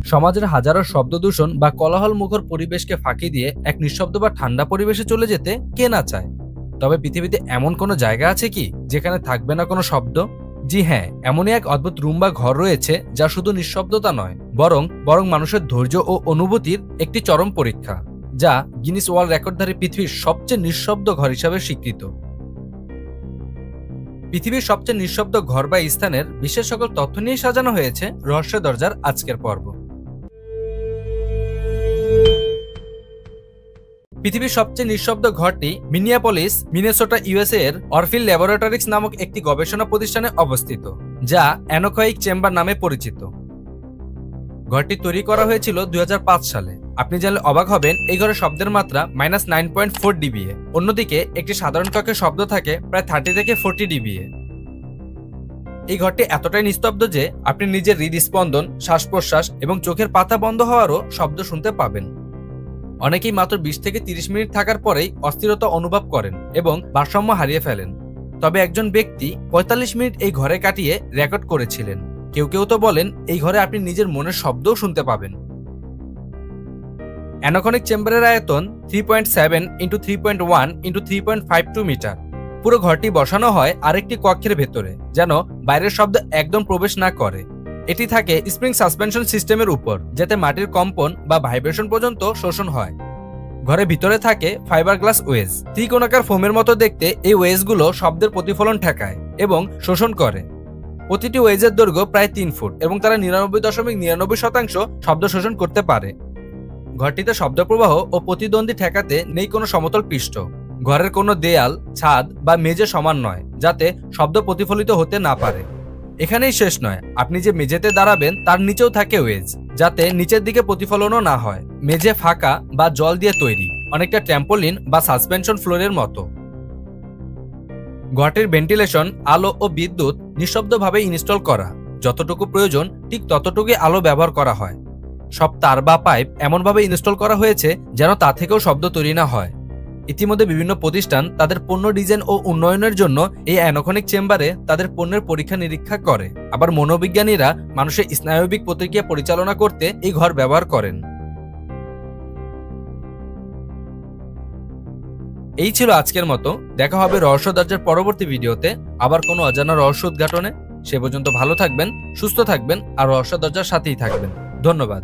সমাজের হাজারো শব্দ দূষণ বা কোলাহল মুখর পরিবেশকে ফাঁকি দিয়ে এক নিঃশব্দ বা ঠান্ডা পরিবেশে চলে যেতে কে না চায়। তবে পৃথিবীতে এমন কোনো জায়গা আছে কি যেখানে থাকবে না কোনো শব্দ? জি হ্যাঁ, এমনই এক অদ্ভুত রুম বা ঘর রয়েছে যা শুধু নিঃশব্দতা নয়, বরং মানুষের ধৈর্য ও অনুভূতির একটি চরম পরীক্ষা, যা গিনেস ওয়ার্ল্ড রেকর্ডধারী পৃথিবীর সবচেয়ে নিঃশব্দ ঘর হিসাবে স্বীকৃত। পৃথিবীর সবচেয়ে নিঃশব্দ ঘর বা স্থানের বিশেষ সকল তথ্য নিয়ে সাজানো হয়েছে রহস্য দরজার আজকের পর্ব। পৃথিবীর সবচেয়ে নিঃশব্দ ঘরটি মিনিয়াপলিস, মিনেসোটা, ইউএসএ এর অরফিল ল্যাবরেটরিজ নামক একটি গবেষণা প্রতিষ্ঠানে অবস্থিত, যা অ্যানোকোয়িক চেম্বার নামে পরিচিত। ঘরটি তৈরি করা হয়েছিল 2005 সালে। আপনি জানলে অবাক হবেন, এই ঘরের শব্দের মাত্রা -9.4 ডিবিএ। অন্যদিকে একটি সাধারণ কক্ষে শব্দ থাকে প্রায় 30 থেকে 40 ডিবিএ। এই ঘরটি এতটাই নিস্তব্ধ যে আপনি নিজের হৃদস্পন্দন, শ্বাস প্রশ্বাস এবং চোখের পাতা বন্ধ হওয়ারও শব্দ শুনতে পাবেন। অনেকেই মাত্র 20 থেকে 30 মিনিট থাকার পরেই অস্থিরতা অনুভব করেন এবং ভারসাম্য হারিয়ে ফেলেন। তবে একজন ব্যক্তি 45 মিনিট এই ঘরে কাটিয়ে রেকর্ড করেছিলেন। কেউ কেউ তো বলেন এই ঘরে আপনি নিজের মনের শব্দও শুনতে পাবেন। অ্যানোকনিক চেম্বারের আয়তন 3.7 × 3.1 × 3.52 মিটার। পুরো ঘরটি বসানো হয় আরেকটি কক্ষের ভেতরে, যেন বাইরের শব্দ একদম প্রবেশ না করে। এটি থাকে স্প্রিং সাসপেনশন সিস্টেমের উপর, যাতে মাটির কম্পন বা ভাইব্রেশন পর্যন্ত শোষণ হয়। ঘরের ভিতরে থাকে ফাইবার গ্লাস ওয়েজ। ত্রিকোণাকার ফোমের মতো দেখতে এই ওয়েজগুলো শব্দের প্রতিফলন ঠেকায় এবং শোষণ করে। প্রতিটি ওয়েজের দৈর্ঘ্য প্রায় 3 ফুট এবং তারা 99.99% শব্দ শোষণ করতে পারে। ঘরটিতে শব্দ প্রবাহ ও প্রতিদ্বন্দ্বী ঠেকাতে নেই কোনো সমতল পৃষ্ঠ। ঘরের কোনো দেয়াল, ছাদ বা মেঝে সমান নয়, যাতে শব্দ প্রতিফলিত হতে না পারে। এখানেই শেষ নয়, আপনি যে মেঝেতে দাঁড়াবেন তার নিচেও থাকে ওয়েজ, যাতে নিচের দিকে প্রতিফলনও না হয়। মেঝে ফাঁকা বা জল দিয়ে তৈরি, অনেকটা ট্র্যাম্পোলিন বা সাসপেনশন ফ্লোরের মতো। ঘরটির ভেন্টিলেশন, আলো ও বিদ্যুৎ নিঃশব্দভাবে ইনস্টল করা। যতটুকু প্রয়োজন ঠিক ততটুকুই আলো ব্যবহার করা হয়। সব তার বা পাইপ এমনভাবে ইনস্টল করা হয়েছে যেন তা থেকেও শব্দ তৈরি না হয়। ইতিমধ্যে বিভিন্ন প্রতিষ্ঠান তাদের পণ্য ডিজাইন ও উন্নয়নের জন্য এই অ্যানোকনিক চেম্বারে তাদের পণ্যের পরীক্ষা নিরীক্ষা করে। আবার মনোবিজ্ঞানীরা মানুষের স্নায়বিক প্রতিক্রিয়া পরিচালনা করতে এই ঘর ব্যবহার করেন। এই ছিল আজকের মতো। দেখা হবে রহস্য দরজার পরবর্তী ভিডিওতে আবার কোনো অজানা রহস্য উদ্ঘাটনে। সে পর্যন্ত ভালো থাকবেন, সুস্থ থাকবেন আর রহস্য দরজার সাথেই থাকবেন। ধন্যবাদ।